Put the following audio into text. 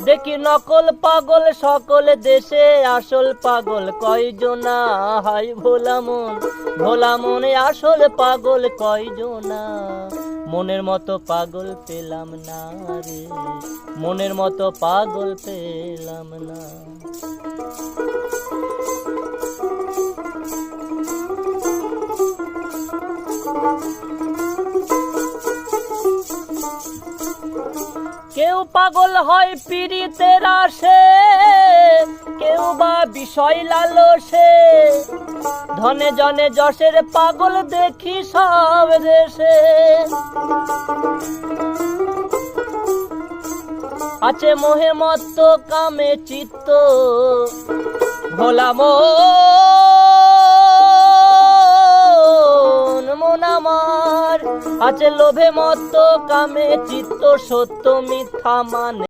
দেখি নকল পাগল সকল দেশে, আসল পাগল কয়জনা? হাই ভোলা মন, ভোলা মনে আসল পাগল কয়জনা? মনের মতো পাগল পেলাম না রে, মনের মতো পাগল পেলাম না। কেউ পাগল হয় পীড়িতের আসে, কেউ বা বিষয় লালসে, ধনে জনে যশের পাগল দেখি সব দেশে। আছে মোহে মত্ত কামে চিত্ত, ভোলা মন আমার। আছে লোভে মত্ত কামে চিত্ত, সত্য মিথ্যা মানে